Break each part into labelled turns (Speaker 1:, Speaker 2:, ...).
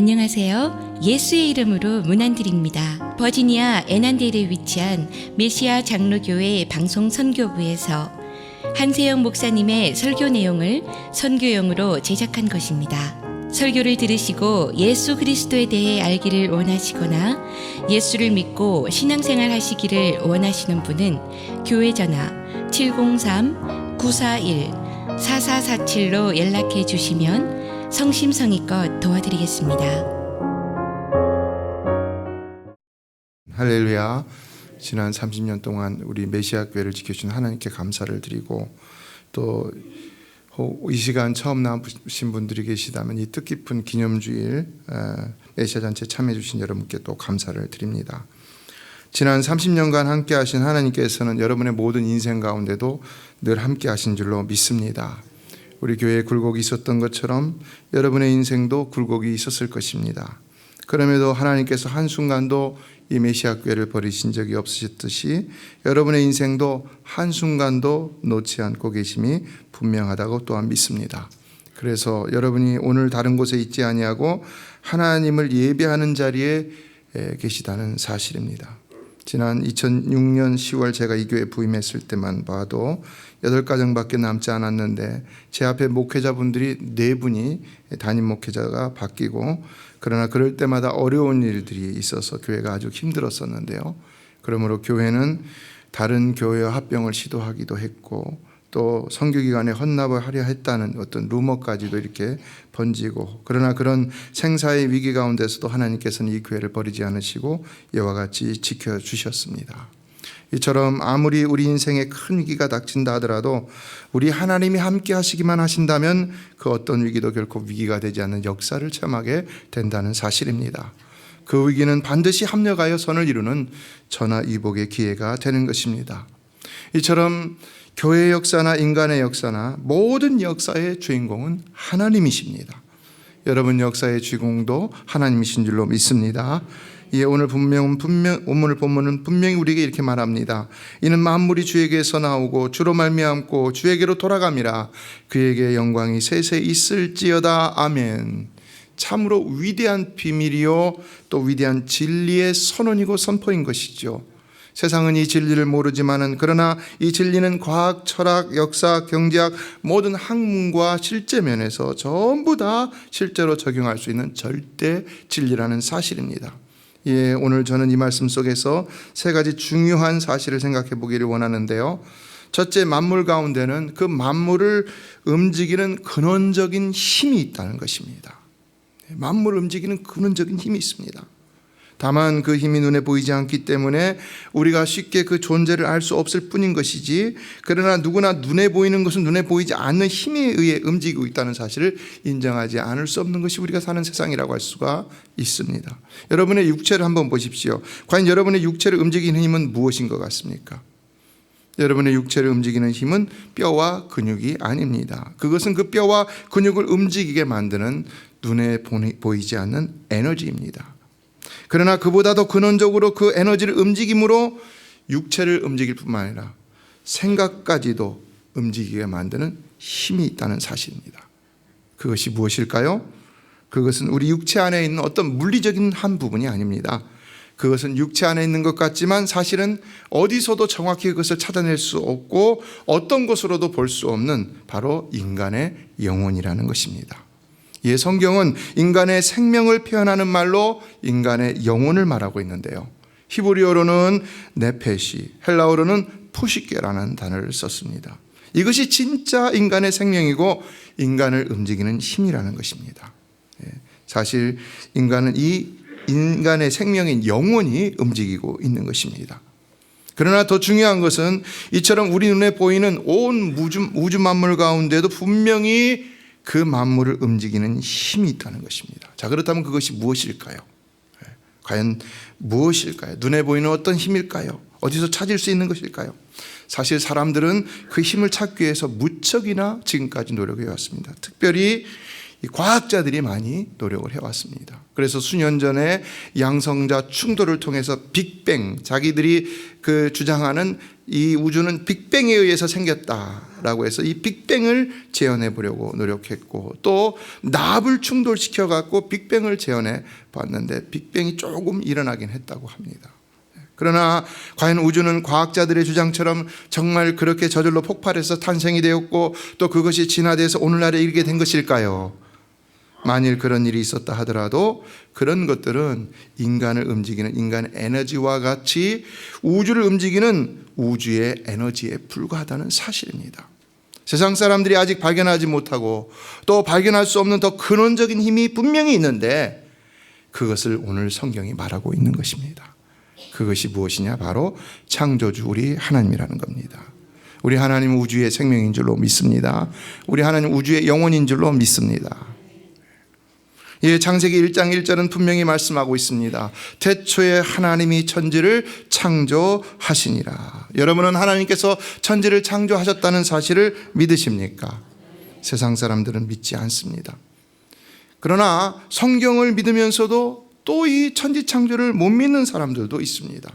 Speaker 1: 안녕하세요. 예수의 이름으로 문안드립니다. 버지니아 애난데일에 위치한 메시아 장로교회 방송 선교부에서 한세영 목사님의 설교 내용을 선교용으로 제작한 것입니다. 설교를 들으시고 예수 그리스도에 대해 알기를 원하시거나 예수를 믿고 신앙생활 하시기를 원하시는 분은 교회 전화 703-941-4447로 연락해 주시면 성심성의껏 도와드리겠습니다.
Speaker 2: 할렐루야. 지난 30년 동안 우리 메시아 교회를 지켜주신 하나님께 감사를 드리고, 또 이 시간 처음 나오신 분들이 계시다면 이 뜻깊은 기념주일 메시아 잔치에 참여해 주신 여러분께 또 감사를 드립니다. 지난 30년간 함께 하신 하나님께서는 여러분의 모든 인생 가운데도 늘 함께 하신 줄로 믿습니다. 우리 교회에 굴곡이 있었던 것처럼 여러분의 인생도 굴곡이 있었을 것입니다. 그럼에도 하나님께서 한순간도 이 메시아 교회를 버리신 적이 없으셨듯이 여러분의 인생도 한순간도 놓지 않고 계심이 분명하다고 또한 믿습니다. 그래서 여러분이 오늘 다른 곳에 있지 아니하고 하나님을 예배하는 자리에 계시다는 사실입니다. 지난 2006년 10월 제가 이 교회에 부임했을 때만 봐도 8가정밖에 남지 않았는데 제 앞에 목회자분들이 4분이 담임 목회자가 바뀌고, 그러나 그럴 때마다 어려운 일들이 있어서 교회가 아주 힘들었었는데요. 그러므로 교회는 다른 교회와 합병을 시도하기도 했고, 또 선교기간에 헌납을 하려 했다는 어떤 루머까지도 이렇게 번지고, 그러나 그런 생사의 위기 가운데서도 하나님께서는 이 교회를 버리지 않으시고 이와 같이 지켜주셨습니다. 이처럼 아무리 우리 인생에 큰 위기가 닥친다 하더라도 우리 하나님이 함께 하시기만 하신다면 그 어떤 위기도 결코 위기가 되지 않는 역사를 체험하게 된다는 사실입니다. 그 위기는 반드시 합력하여 선을 이루는 전화위복의 기회가 되는 것입니다. 이처럼 교회의 역사나 인간의 역사나 모든 역사의 주인공은 하나님이십니다. 여러분 역사의 주인공도 하나님이신 줄로 믿습니다. 오늘 오늘 본문은 분명히 우리에게 이렇게 말합니다. 이는 만물이 주에게서 나오고 주로 말미암고 주에게로 돌아감이라. 그에게 영광이 세세 있을지어다. 아멘. 참으로 위대한 비밀이요 또 위대한 진리의 선언이고 선포인 것이죠. 세상은 이 진리를 모르지만은 그러나 이 진리는 과학, 철학, 역사, 경제학 모든 학문과 실제 면에서 전부 다 실제로 적용할 수 있는 절대 진리라는 사실입니다. 오늘 저는 이 말씀 속에서 3가지 중요한 사실을 생각해 보기를 원하는데요. 첫째, 만물 가운데는 그 만물을 움직이는 근원적인 힘이 있다는 것입니다. 만물을 움직이는 근원적인 힘이 있습니다. 다만 그 힘이 눈에 보이지 않기 때문에 우리가 쉽게 그 존재를 알 수 없을 뿐인 것이지, 그러나 누구나 눈에 보이는 것은 눈에 보이지 않는 힘에 의해 움직이고 있다는 사실을 인정하지 않을 수 없는 것이 우리가 사는 세상이라고 할 수가 있습니다. 여러분의 육체를 한번 보십시오. 과연 여러분의 육체를 움직이는 힘은 무엇인 것 같습니까? 여러분의 육체를 움직이는 힘은 뼈와 근육이 아닙니다. 그것은 그 뼈와 근육을 움직이게 만드는 눈에 보이지 않는 에너지입니다. 그러나 그보다 더 근원적으로 그 에너지를 움직임으로 육체를 움직일 뿐만 아니라 생각까지도 움직이게 만드는 힘이 있다는 사실입니다. 그것이 무엇일까요? 그것은 우리 육체 안에 있는 어떤 물리적인 한 부분이 아닙니다. 그것은 육체 안에 있는 것 같지만 사실은 어디서도 정확히 그것을 찾아낼 수 없고 어떤 것으로도 볼 수 없는 바로 인간의 영혼이라는 것입니다. 성경은 인간의 생명을 표현하는 말로 인간의 영혼을 말하고 있는데요. 히브리어로는 네페시, 헬라어로는 푸시케라는 단어를 썼습니다. 이것이 진짜 인간의 생명이고 인간을 움직이는 힘이라는 것입니다. 사실 인간은 이 인간의 생명인 영혼이 움직이고 있는 것입니다. 그러나 더 중요한 것은 이처럼 우리 눈에 보이는 온 우주 만물 가운데도 분명히 그 만물을 움직이는 힘이 있다는 것입니다. 자, 그렇다면 그것이 무엇일까요? 과연 무엇일까요? 눈에 보이는 어떤 힘일까요? 어디서 찾을 수 있는 것일까요? 사실 사람들은 그 힘을 찾기 위해서 무척이나 지금까지 노력해 왔습니다. 특별히 이 과학자들이 많이 노력을 해왔습니다. 그래서 수년 전에 양성자 충돌을 통해서 빅뱅, 자기들이 그 주장하는 이 우주는 빅뱅에 의해서 생겼다라고 해서 이 빅뱅을 재현해 보려고 노력했고, 또 납을 충돌시켜 갖고 빅뱅을 재현해 봤는데 빅뱅이 조금 일어나긴 했다고 합니다. 그러나 과연 우주는 과학자들의 주장처럼 정말 그렇게 저절로 폭발해서 탄생이 되었고 또 그것이 진화돼서 오늘날에 이르게 된 것일까요? 만일 그런 일이 있었다 하더라도 그런 것들은 인간을 움직이는 인간의 에너지와 같이 우주를 움직이는 우주의 에너지에 불과하다는 사실입니다. 세상 사람들이 아직 발견하지 못하고 또 발견할 수 없는 더 근원적인 힘이 분명히 있는데 그것을 오늘 성경이 말하고 있는 것입니다. 그것이 무엇이냐? 바로 창조주 우리 하나님이라는 겁니다. 우리 하나님은 우주의 생명인 줄로 믿습니다. 우리 하나님 우주의 영혼인 줄로 믿습니다. 예, 창세기 1장 1절은 분명히 말씀하고 있습니다. 태초에 하나님이 천지를 창조하시니라. 여러분은 하나님께서 천지를 창조하셨다는 사실을 믿으십니까? 세상 사람들은 믿지 않습니다. 그러나 성경을 믿으면서도 또 이 천지 창조를 못 믿는 사람들도 있습니다.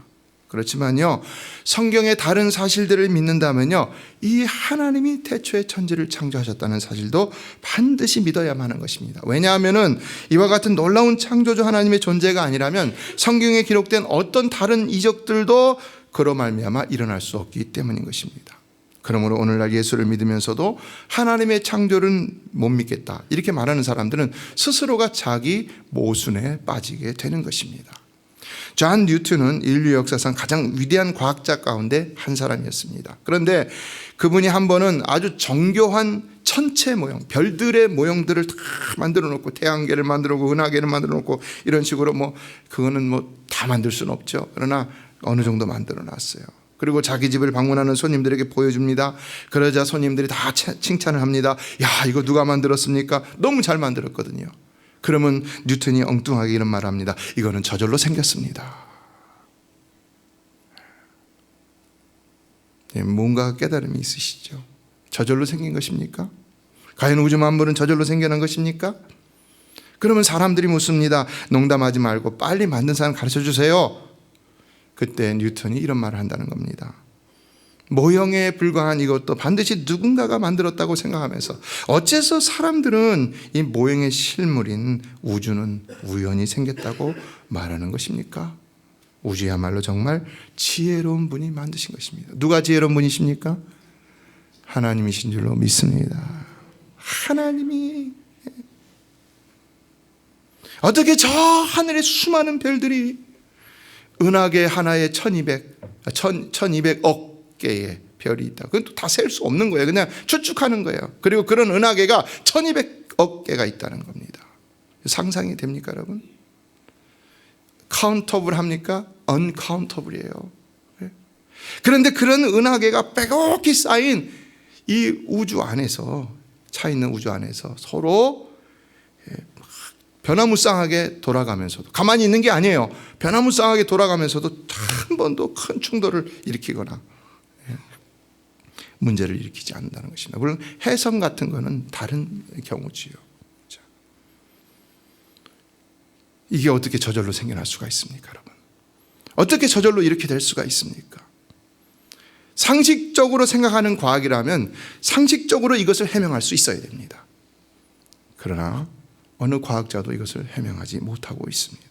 Speaker 2: 그렇지만요, 성경의 다른 사실들을 믿는다면요, 이 하나님이 태초에 천지를 창조하셨다는 사실도 반드시 믿어야만 하는 것입니다. 왜냐하면 이와 같은 놀라운 창조주 하나님의 존재가 아니라면 성경에 기록된 어떤 다른 이적들도 그로 말미암아 일어날 수 없기 때문인 것입니다. 그러므로 오늘날 예수를 믿으면서도 하나님의 창조는 못 믿겠다 이렇게 말하는 사람들은 스스로가 자기 모순에 빠지게 되는 것입니다. 존 뉴턴은 인류 역사상 가장 위대한 과학자 가운데 한 사람이었습니다. 그런데 그분이 한 번은 아주 정교한 천체 모형, 별들의 모형들을 다 만들어 놓고 태양계를 만들어 놓고 은하계를 만들어 놓고 이런 식으로 그거는 다 만들 수는 없죠. 그러나 어느 정도 만들어 놨어요. 그리고 자기 집을 방문하는 손님들에게 보여줍니다. 그러자 손님들이 다 칭찬을 합니다. 야, 이거 누가 만들었습니까? 너무 잘 만들었거든요. 그러면 뉴턴이 엉뚱하게 이런 말을 합니다. 이거는 저절로 생겼습니다. 뭔가 깨달음이 있으시죠? 저절로 생긴 것입니까? 과연 우주 만물은 저절로 생겨난 것입니까? 그러면 사람들이 묻습니다. 농담하지 말고 빨리 만든 사람 가르쳐 주세요. 그때 뉴턴이 이런 말을 한다는 겁니다. 모형에 불과한 이것도 반드시 누군가가 만들었다고 생각하면서 어째서 사람들은 이 모형의 실물인 우주는 우연히 생겼다고 말하는 것입니까? 우주야말로 정말 지혜로운 분이 만드신 것입니다. 누가 지혜로운 분이십니까? 하나님이신 줄로 믿습니다. 하나님이 어떻게 저 하늘의 수많은 별들이 은하계 하나에 1200억 개의 별이 있다. 그건 또 다 셀 수 없는 거예요. 그냥 추측하는 거예요. 그리고 그런 은하계가 1200억 개가 있다는 겁니다. 상상이 됩니까, 여러분? 카운터블 합니까? 언카운터블이에요. 그런데 그런 은하계가 빼곡히 쌓인 이 우주 안에서, 차 있는 우주 안에서 서로 변화무쌍하게 돌아가면서도, 가만히 있는 게 아니에요. 변화무쌍하게 돌아가면서도 한 번도 큰 충돌을 일으키거나 문제를 일으키지 않는다는 것입니다. 물론 해성 같은 거는 다른 경우지요. 이게 어떻게 저절로 생겨날 수가 있습니까, 여러분? 어떻게 저절로 이렇게 될 수가 있습니까? 상식적으로 생각하는 과학이라면 상식적으로 이것을 해명할 수 있어야 됩니다. 그러나 어느 과학자도 이것을 해명하지 못하고 있습니다.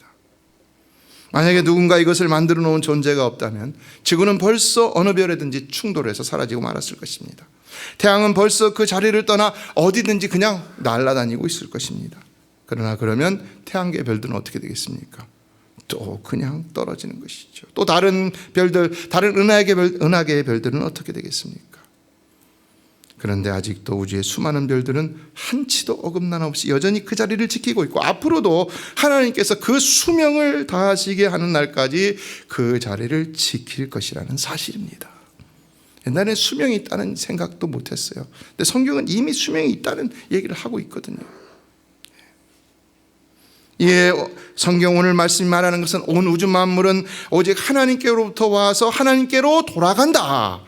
Speaker 2: 만약에 누군가 이것을 만들어 놓은 존재가 없다면 지구는 벌써 어느 별에든지 충돌해서 사라지고 말았을 것입니다. 태양은 벌써 그 자리를 떠나 어디든지 그냥 날아다니고 있을 것입니다. 그러나 그러면 태양계 별들은 어떻게 되겠습니까? 또 그냥 떨어지는 것이죠. 또 다른 별들, 다른 은하계의 별들은 어떻게 되겠습니까? 그런데 아직도 우주의 수많은 별들은 한치도 어긋남 없이 여전히 그 자리를 지키고 있고 앞으로도 하나님께서 그 수명을 다하시게 하는 날까지 그 자리를 지킬 것이라는 사실입니다. 옛날에 수명이 있다는 생각도 못했어요. 근데 성경은 이미 수명이 있다는 얘기를 하고 있거든요. 예, 성경 오늘 말씀이 말하는 것은 온 우주 만물은 오직 하나님께로부터 와서 하나님께로 돌아간다,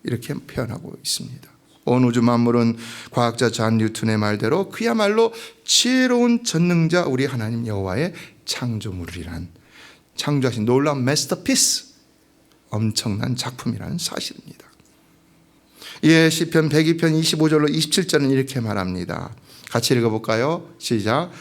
Speaker 2: 이렇게 표현하고 있습니다. 온 우주 만물은 과학자 존 뉴턴의 말대로 그야말로 지혜로운 전능자 우리 하나님 여호와의 창조물이란, 창조하신 놀라운 마스터피스, 엄청난 작품이라는 사실입니다. 예, 시편 102편 25절로 27절은 이렇게 말합니다. 같이 읽어볼까요? 시작.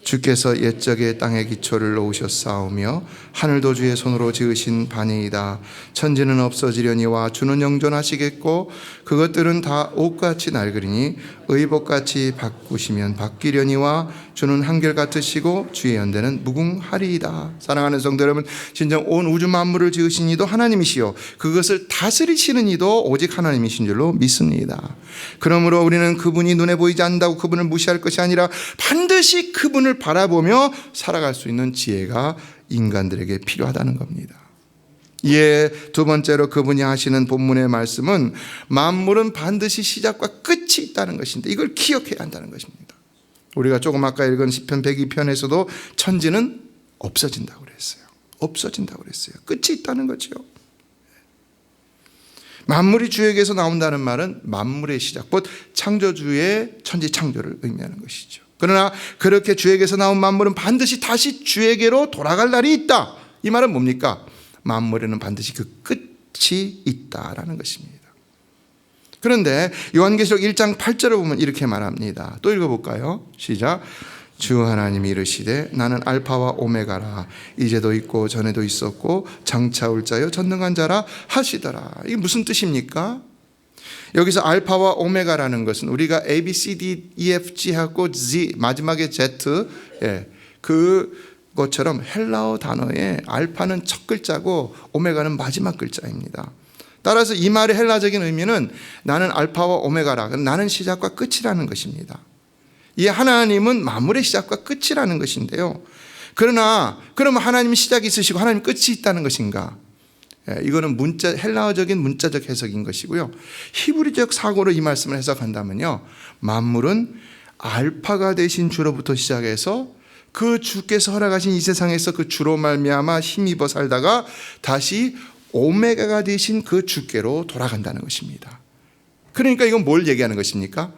Speaker 2: 주께서 옛적에 땅의 기초를 놓으셨사오며 하늘도 주의 손으로 지으신 바니이다. 천지는 없어지려니와 주는 영존하시겠고 그것들은 다 옷같이 낡으리니 의복같이 바꾸시면 바뀌려니와 주는 한결같으시고 주의 연대는 무궁하리이다. 사랑하는 성도 여러분, 진정 온 우주 만물을 지으신 이도 하나님이시요 그것을 다스리시는 이도 오직 하나님이신 줄로 믿습니다. 그러므로 우리는 그분이 눈에 보이지 않는다고 그분을 무시할 것이 아니라 반드시 그분을 바라보며 살아갈 수 있는 지혜가 인간들에게 필요하다는 겁니다. 예, 두 번째로 그분이 하시는 본문의 말씀은 만물은 반드시 시작과 끝이 있다는 것인데 이걸 기억해야 한다는 것입니다. 우리가 조금 아까 읽은 시편 102편에서도 천지는 없어진다고 그랬어요. 없어진다고 그랬어요. 끝이 있다는 거죠. 만물이 주에게서 나온다는 말은 만물의 시작, 곧 창조주의 천지 창조를 의미하는 것이죠. 그러나 그렇게 주에게서 나온 만물은 반드시 다시 주에게로 돌아갈 날이 있다. 이 말은 뭡니까? 만물에는 반드시 그 끝이 있다라는 것입니다. 그런데 요한계시록 1장 8절을 보면 이렇게 말합니다. 또 읽어볼까요? 시작. 주 하나님이 이르시되 나는 알파와 오메가라. 이제도 있고 전에도 있었고 장차 올 자요 전능한 자라 하시더라. 이게 무슨 뜻입니까? 여기서 알파와 오메가라는 것은 우리가 A, B, C, D, E, F, G 하고 Z, 마지막에 Z, 그것처럼 헬라어 단어에 알파는 첫 글자고 오메가는 마지막 글자입니다. 따라서 이 말의 헬라적인 의미는 나는 알파와 오메가라, 나는 시작과 끝이라는 것입니다. 이 하나님은 만물의 시작과 끝이라는 것인데요. 그러나 그러면 하나님이 시작이 있으시고 하나님 끝이 있다는 것인가? 이거는 헬라어적인 문자적 해석인 것이고요. 히브리적 사고로 이 말씀을 해석한다면요, 만물은 알파가 되신 주로부터 시작해서 그 주께서 허락하신 이 세상에서 그 주로 말미암아 힘입어 살다가 다시 오메가가 되신 그 주께로 돌아간다는 것입니다. 그러니까 이건 뭘 얘기하는 것입니까?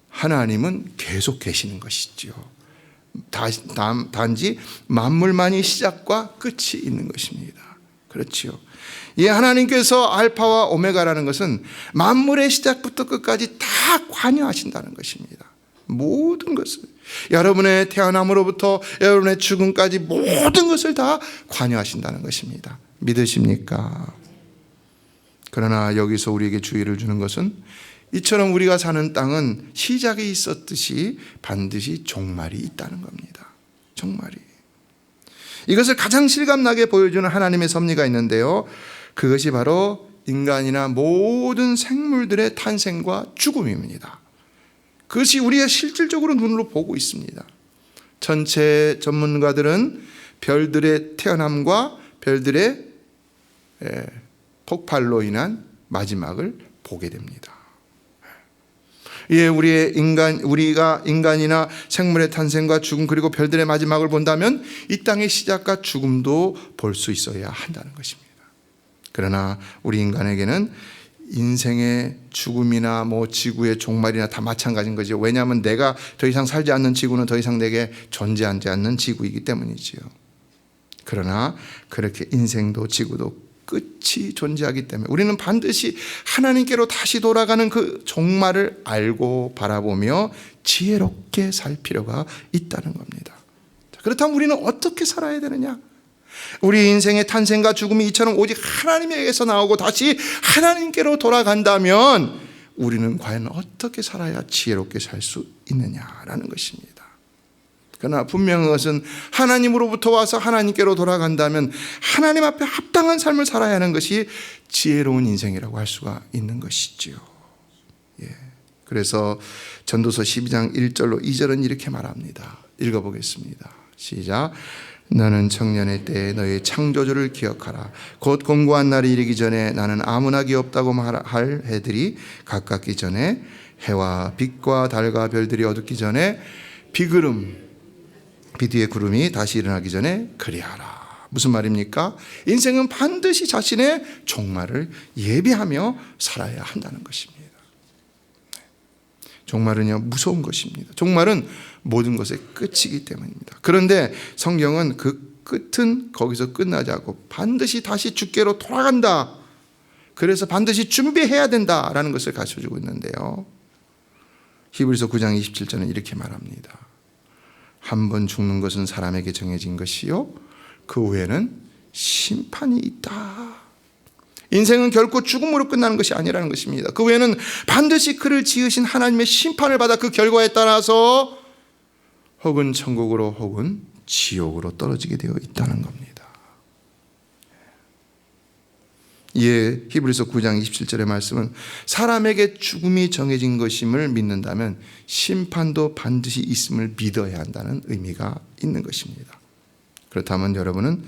Speaker 2: 하나님은 계속 계시는 것이죠. 단지 만물만이 시작과 끝이 있는 것입니다. 그렇지요. 이 하나님께서 알파와 오메가라는 것은 만물의 시작부터 끝까지 다 관여하신다는 것입니다. 모든 것을, 여러분의 태어남으로부터 여러분의 죽음까지 모든 것을 다 관여하신다는 것입니다. 믿으십니까? 그러나 여기서 우리에게 주의를 주는 것은 이처럼 우리가 사는 땅은 시작이 있었듯이 반드시 종말이 있다는 겁니다. 종말이. 이것을 가장 실감나게 보여주는 하나님의 섭리가 있는데요, 그것이 바로 인간이나 모든 생물들의 탄생과 죽음입니다. 그것이 우리가 실질적으로 눈으로 보고 있습니다. 전체 전문가들은 별들의 태어남과 별들의 폭발로 인한 마지막을 보게 됩니다. 예, 우리가 인간이나 생물의 탄생과 죽음 그리고 별들의 마지막을 본다면 이 땅의 시작과 죽음도 볼 수 있어야 한다는 것입니다. 그러나 우리 인간에게는 인생의 죽음이나 지구의 종말이나 다 마찬가지인 거죠. 왜냐하면 내가 더 이상 살지 않는 지구는 더 이상 내게 존재하지 않는 지구이기 때문이지요. 그러나 그렇게 인생도 지구도 끝이 존재하기 때문에 우리는 반드시 하나님께로 다시 돌아가는 그 종말을 알고 바라보며 지혜롭게 살 필요가 있다는 겁니다. 그렇다면 우리는 어떻게 살아야 되느냐? 우리 인생의 탄생과 죽음이 이처럼 오직 하나님에게서 나오고 다시 하나님께로 돌아간다면 우리는 과연 어떻게 살아야 지혜롭게 살 수 있느냐라는 것입니다. 그러나 분명한 것은 하나님으로부터 와서 하나님께로 돌아간다면 하나님 앞에 합당한 삶을 살아야 하는 것이 지혜로운 인생이라고 할 수가 있는 것이지요. 예. 그래서 전도서 12장 1절로 2절은 이렇게 말합니다. 읽어보겠습니다. 시작. 너는 청년의 때에 너의 창조주를 기억하라. 곧 공고한 날이 이르기 전에 나는 아무나 기업다고 할 해들이 가깝기 전에 해와 빛과 달과 별들이 어둡기 전에 비 뒤에 구름이 다시 일어나기 전에 그리하라. 무슨 말입니까? 인생은 반드시 자신의 종말을 예비하며 살아야 한다는 것입니다. 종말은요, 무서운 것입니다. 종말은 모든 것의 끝이기 때문입니다. 그런데 성경은 그 끝은 거기서 끝나지 않고 반드시 다시 주께로 돌아간다. 그래서 반드시 준비해야 된다라는 것을 가르쳐주고 있는데요. 히브리서 9장 27절은 이렇게 말합니다. 한 번 죽는 것은 사람에게 정해진 것이요, 그 후에는 심판이 있다. 인생은 결코 죽음으로 끝나는 것이 아니라는 것입니다. 그 후에는 반드시 그를 지으신 하나님의 심판을 받아 그 결과에 따라서 혹은 천국으로 혹은 지옥으로 떨어지게 되어 있다는 겁니다. 이에 히브리서 9장 27절의 말씀은 사람에게 죽음이 정해진 것임을 믿는다면 심판도 반드시 있음을 믿어야 한다는 의미가 있는 것입니다. 그렇다면 여러분은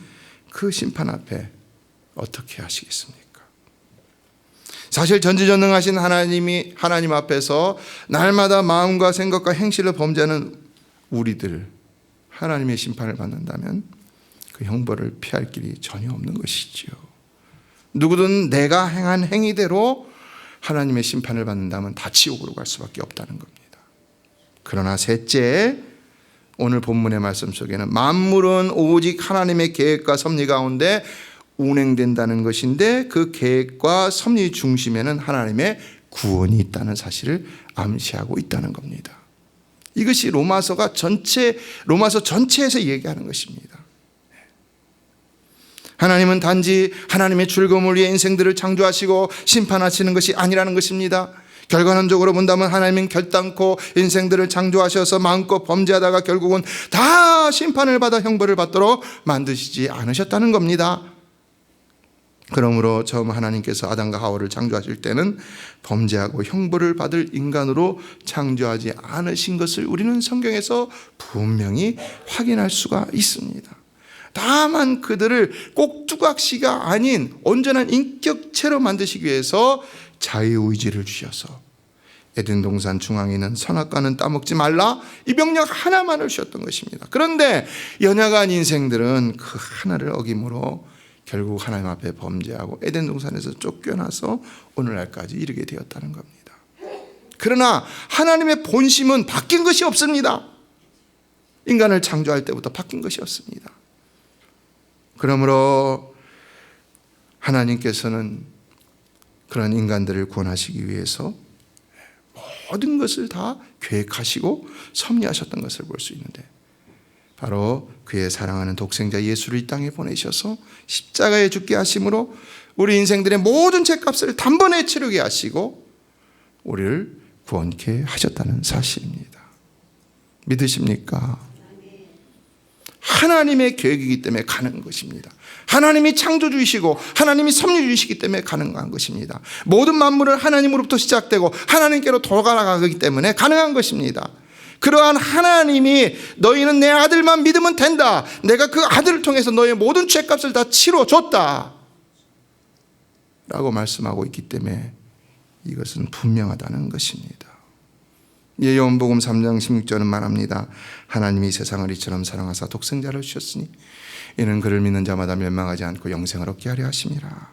Speaker 2: 그 심판 앞에 어떻게 하시겠습니까? 사실 전지전능하신 하나님 앞에서 날마다 마음과 생각과 행실로 범죄하는 우리들, 하나님의 심판을 받는다면 그 형벌을 피할 길이 전혀 없는 것이지요. 누구든 내가 행한 행위대로 하나님의 심판을 받는다면 다 지옥으로 갈 수밖에 없다는 겁니다. 그러나 셋째, 오늘 본문의 말씀 속에는 만물은 오직 하나님의 계획과 섭리 가운데 운행된다는 것인데 그 계획과 섭리 중심에는 하나님의 구원이 있다는 사실을 암시하고 있다는 겁니다. 이것이 로마서 전체에서 얘기하는 것입니다. 하나님은 단지 하나님의 즐거움을 위해 인생들을 창조하시고 심판하시는 것이 아니라는 것입니다. 결과론적으로 본다면 하나님은 결단코 인생들을 창조하셔서 마음껏 범죄하다가 결국은 다 심판을 받아 형벌을 받도록 만드시지 않으셨다는 겁니다. 그러므로 처음 하나님께서 아담과 하와를 창조하실 때는 범죄하고 형벌을 받을 인간으로 창조하지 않으신 것을 우리는 성경에서 분명히 확인할 수가 있습니다. 다만 그들을 꼭두각시가 아닌 온전한 인격체로 만드시기 위해서 자유의지를 주셔서 에덴 동산 중앙에 있는 선악과는 따먹지 말라, 이 명령 하나만을 주셨던 것입니다. 그런데 연약한 인생들은 그 하나를 어김으로 결국 하나님 앞에 범죄하고 에덴 동산에서 쫓겨나서 오늘날까지 이르게 되었다는 겁니다. 그러나 하나님의 본심은 바뀐 것이 없습니다. 인간을 창조할 때부터 바뀐 것이 없습니다. 그러므로 하나님께서는 그런 인간들을 구원하시기 위해서 모든 것을 다 계획하시고 섭리하셨던 것을 볼 수 있는데, 바로 그의 사랑하는 독생자 예수를 이 땅에 보내셔서 십자가에 죽게 하심으로 우리 인생들의 모든 죄값을 단번에 치르게 하시고 우리를 구원케 하셨다는 사실입니다. 믿으십니까? 하나님의 계획이기 때문에 가능한 것입니다. 하나님이 창조주이시고 하나님이 섭리주이시기 때문에 가능한 것입니다. 모든 만물은 하나님으로부터 시작되고 하나님께로 돌아가기 때문에 가능한 것입니다. 그러한 하나님이 너희는 내 아들만 믿으면 된다, 내가 그 아들을 통해서 너의 모든 죄값을 다 치러줬다 라고 말씀하고 있기 때문에 이것은 분명하다는 것입니다. 요한복음 3장 16절은 말합니다. 하나님이 세상을 이처럼 사랑하사 독생자를 주셨으니 이는 그를 믿는 자마다 멸망하지 않고 영생을 얻게 하려 하심이라.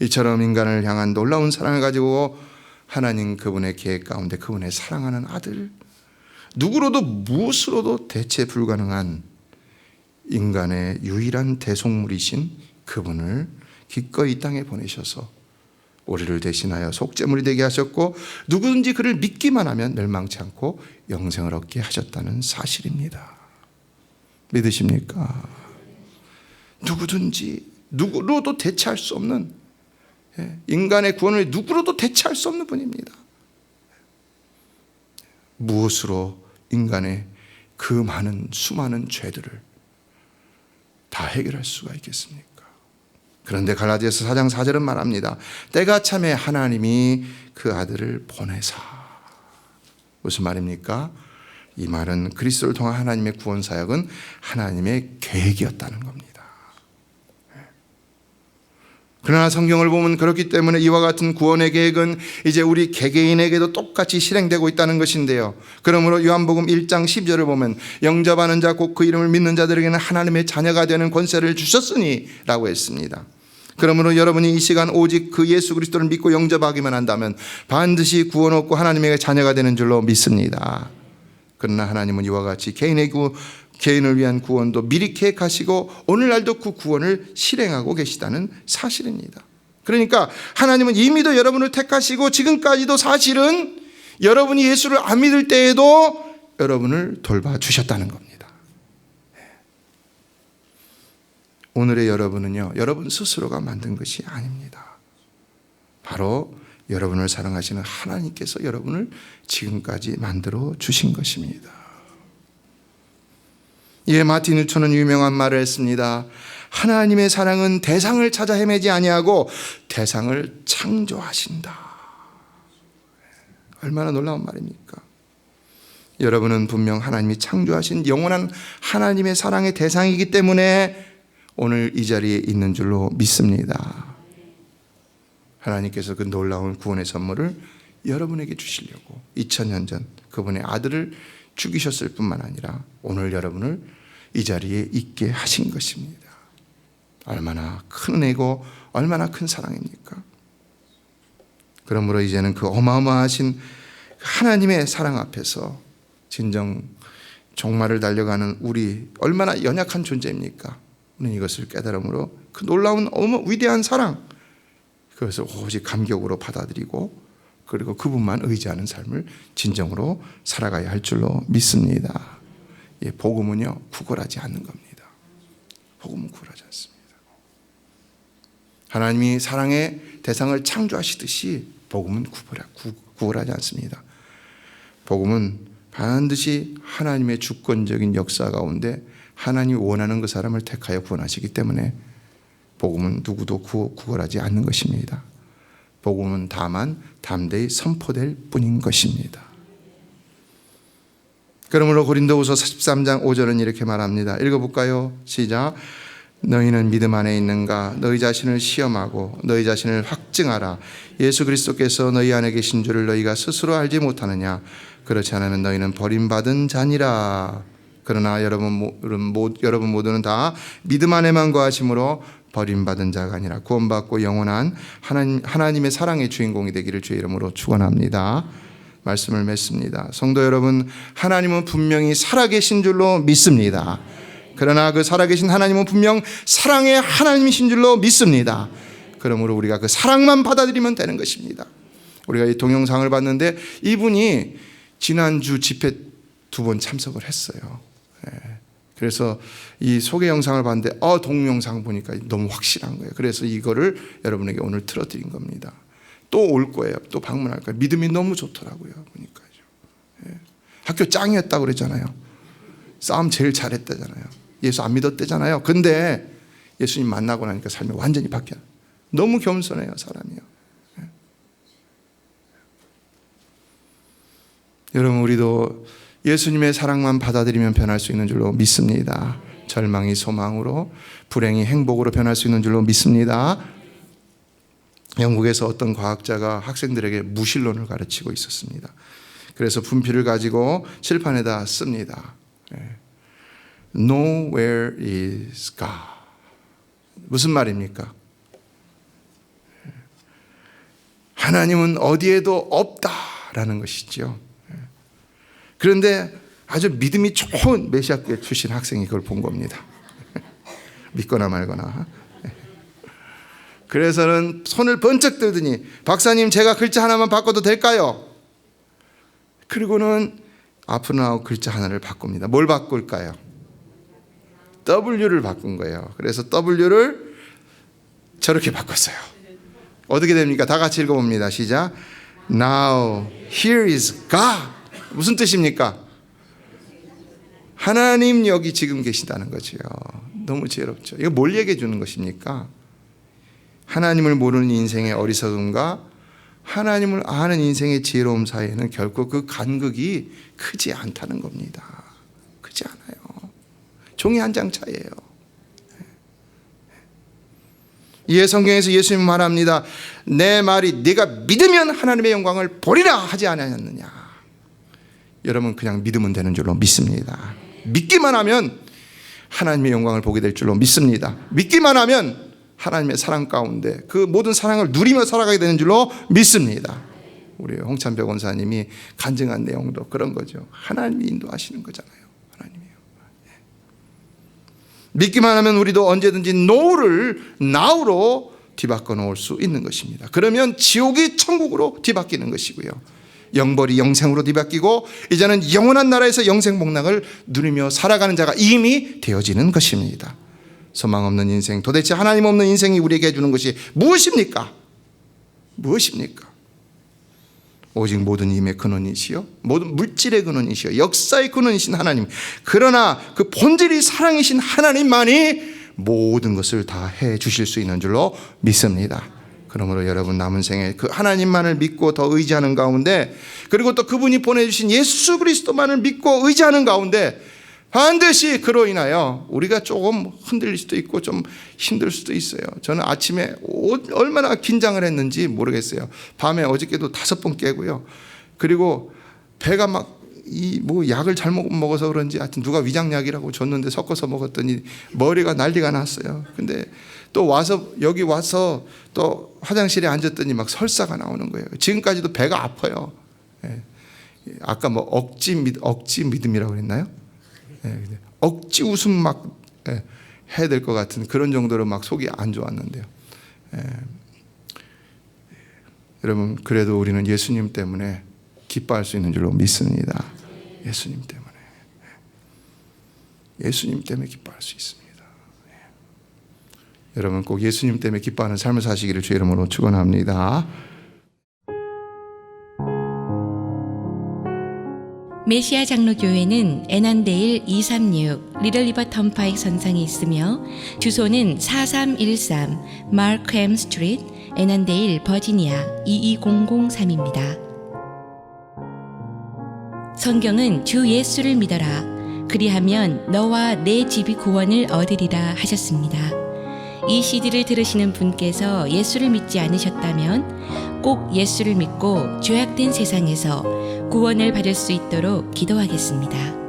Speaker 2: 이처럼 인간을 향한 놀라운 사랑을 가지고 하나님 그분의 계획 가운데 그분의 사랑하는 아들, 누구로도 무엇으로도 대체 불가능한 인간의 유일한 대속물이신 그분을 기꺼이 이 땅에 보내셔서 우리를 대신하여 속죄물이 되게 하셨고 누구든지 그를 믿기만 하면 멸망치 않고 영생을 얻게 하셨다는 사실입니다. 믿으십니까? 누구든지 누구로도 대체할 수 없는, 인간의 구원을 누구로도 대체할 수 없는 분입니다. 무엇으로 인간의 그 많은 수많은 죄들을 다 해결할 수가 있겠습니까? 그런데 갈라디아서 4장 4절은 말합니다. 때가 참에 하나님이 그 아들을 보내사. 무슨 말입니까? 이 말은 그리스도를 통한 하나님의 구원 사역은 하나님의 계획이었다는 겁니다. 그러나 성경을 보면 그렇기 때문에 이와 같은 구원의 계획은 이제 우리 개개인에게도 똑같이 실행되고 있다는 것인데요. 그러므로 요한복음 1장 10절을 보면 영접하는 자 곧 그 이름을 믿는 자들에게는 하나님의 자녀가 되는 권세를 주셨으니 라고 했습니다. 그러므로 여러분이 이 시간 오직 그 예수 그리스도를 믿고 영접하기만 한다면 반드시 구원 얻고 하나님의 자녀가 되는 줄로 믿습니다. 그러나 하나님은 이와 같이 개인을 위한 구원도 미리 계획하시고 오늘날도 그 구원을 실행하고 계시다는 사실입니다. 그러니까 하나님은 이미도 여러분을 택하시고 지금까지도 사실은 여러분이 예수를 안 믿을 때에도 여러분을 돌봐주셨다는 겁니다. 오늘의 여러분은요, 여러분 스스로가 만든 것이 아닙니다. 바로 여러분을 사랑하시는 하나님께서 여러분을 지금까지 만들어 주신 것입니다. 예, 마틴 루터는 유명한 말을 했습니다. 하나님의 사랑은 대상을 찾아 헤매지 아니하고 대상을 창조하신다. 얼마나 놀라운 말입니까? 여러분은 분명 하나님이 창조하신 영원한 하나님의 사랑의 대상이기 때문에 오늘 이 자리에 있는 줄로 믿습니다. 하나님께서 그 놀라운 구원의 선물을 여러분에게 주시려고 2000년 전 그분의 아들을 죽이셨을 뿐만 아니라 오늘 여러분을 이 자리에 있게 하신 것입니다. 얼마나 큰 은혜고 얼마나 큰 사랑입니까? 그러므로 이제는 그 어마어마하신 하나님의 사랑 앞에서 진정 종말을 달려가는 우리 얼마나 연약한 존재입니까? 우리는 이것을 깨달음으로 그 놀라운 위대한 사랑, 그것을 오직 감격으로 받아들이고 그리고 그분만 의지하는 삶을 진정으로 살아가야 할 줄로 믿습니다. 예, 복음은요 구걸하지 않는 겁니다. 복음은 구걸하지 않습니다. 하나님이 사랑의 대상을 창조하시듯이 복음은 구걸하지 않습니다. 복음은 반드시 하나님의 주권적인 역사 가운데 하나님이 원하는 그 사람을 택하여 구원하시기 때문에 복음은 누구도 구걸하지 않는 것입니다. 복음은 다만 담대히 선포될 뿐인 것입니다. 그러므로 고린도후서 13장 5절은 이렇게 말합니다. 읽어볼까요? 시작. 너희는 믿음 안에 있는가? 너희 자신을 시험하고 너희 자신을 확증하라. 예수 그리스도께서 너희 안에 계신 줄을 너희가 스스로 알지 못하느냐? 그렇지 않으면 너희는 버림받은 자니라. 그러나 여러분 모두는 다 믿음 안에만 거하심으로 버림받은 자가 아니라 구원받고 영원한 하나님의 사랑의 주인공이 되기를 주의 이름으로 축원합니다. 말씀을 맺습니다. 성도 여러분, 하나님은 분명히 살아계신 줄로 믿습니다. 그러나 그 살아계신 하나님은 분명 사랑의 하나님이신 줄로 믿습니다. 그러므로 우리가 그 사랑만 받아들이면 되는 것입니다. 우리가 이 동영상을 봤는데 이분이 지난주 집회 2번 참석을 했어요. 그래서 이 소개 영상을 봤는데 동영상 보니까 너무 확실한 거예요. 그래서 이거를 여러분에게 오늘 틀어드린 겁니다. 또 올 거예요. 또 방문할 거예요. 믿음이 너무 좋더라고요. 보니까요. 학교 짱이었다고 그랬잖아요. 싸움 제일 잘했다잖아요. 예수 안 믿었대잖아요. 근데 예수님 만나고 나니까 삶이 완전히 바뀌어요. 너무 겸손해요, 사람이요. 여러분, 우리도 예수님의 사랑만 받아들이면 변할 수 있는 줄로 믿습니다. 절망이 소망으로, 불행이 행복으로 변할 수 있는 줄로 믿습니다. 영국에서 어떤 과학자가 학생들에게 무신론을 가르치고 있었습니다. 그래서 분필을 가지고 칠판에다 씁니다. Nowhere is God. 무슨 말입니까? 하나님은 어디에도 없다라는 것이죠. 그런데 아주 믿음이 좋은 메시아교회 출신 학생이 그걸 본 겁니다. 믿거나 말거나. 그래서는 손을 번쩍 들더니 박사님, 제가 글자 하나만 바꿔도 될까요? 그리고는 앞으로 나오고 글자 하나를 바꿉니다. 뭘 바꿀까요? W를 바꾼 거예요. 그래서 W를 저렇게 바꿨어요. 어떻게 됩니까? 다 같이 읽어봅니다. 시작. Now here is God. 무슨 뜻입니까? 하나님 여기 지금 계시다는 거죠. 너무 지혜롭죠. 이거 뭘 얘기해 주는 것입니까? 하나님을 모르는 인생의 어리석음과 하나님을 아는 인생의 지혜로움 사이에는 결코 그 간극이 크지 않다는 겁니다. 크지 않아요. 종이 한 장 차이예요. 이에 성경에서 예수님 말합니다. 내 말이 네가 믿으면 하나님의 영광을 보리라 하지 않았느냐. 여러분, 그냥 믿으면 되는 줄로 믿습니다. 믿기만 하면 하나님의 영광을 보게 될 줄로 믿습니다. 믿기만 하면 하나님의 사랑 가운데 그 모든 사랑을 누리며 살아가게 되는 줄로 믿습니다. 우리 홍찬벽 원사님이 간증한 내용도 그런 거죠. 하나님이 인도하시는 거잖아요. 하나님이요. 믿기만 하면 우리도 언제든지 노를 now로 뒤바꿔 놓을 수 있는 것입니다. 그러면 지옥이 천국으로 뒤바뀌는 것이고요, 영벌이 영생으로 뒤바뀌고 이제는 영원한 나라에서 영생 복락을 누리며 살아가는 자가 이미 되어지는 것입니다. 소망 없는 인생, 도대체 하나님 없는 인생이 우리에게 해주는 것이 무엇입니까? 무엇입니까? 오직 모든 힘의 근원이시여, 모든 물질의 근원이시여, 역사의 근원이신 하나님, 그러나 그 본질이 사랑이신 하나님만이 모든 것을 다 해주실 수 있는 줄로 믿습니다. 그러므로 여러분 남은 생에 그 하나님만을 믿고 더 의지하는 가운데, 그리고 또 그분이 보내주신 예수 그리스도만을 믿고 의지하는 가운데 반드시 그로 인하여 우리가 조금 흔들릴 수도 있고 좀 힘들 수도 있어요. 저는 아침에 얼마나 긴장을 했는지 모르겠어요. 밤에 어저께도 5번 깨고요. 그리고 배가 막 약을 잘못 먹어서 그런지 하여튼 누가 위장약이라고 줬는데 섞어서 먹었더니 머리가 난리가 났어요. 근데 또 여기 와서 또 화장실에 앉았더니 막 설사가 나오는 거예요. 지금까지도 배가 아파요. 아까 뭐 억지 믿음이라고 그랬나요? 억지 웃음 막 해야 될 것 같은 그런 정도로 막 속이 안 좋았는데요. 여러분, 그래도 우리는 예수님 때문에 기뻐할 수 있는 줄로 믿습니다. 예수님 때문에 기뻐할 수 있습니다. 여러분 꼭 예수님 때문에 기뻐하는 삶을 사시기를 주의 이름으로 축원합니다.
Speaker 1: 메시아 장로교회는 애난데일 236 리틀리버 턴파이크 선상에 있으며 주소는 4313 마크햄 스트리트, 애난데일, 버지니아 22003입니다. 성경은 주 예수를 믿어라, 그리하면 너와 내 집이 구원을 얻으리라 하셨습니다. 이 CD를 들으시는 분께서 예수를 믿지 않으셨다면 꼭 예수를 믿고 죄악된 세상에서 구원을 받을 수 있도록 기도하겠습니다.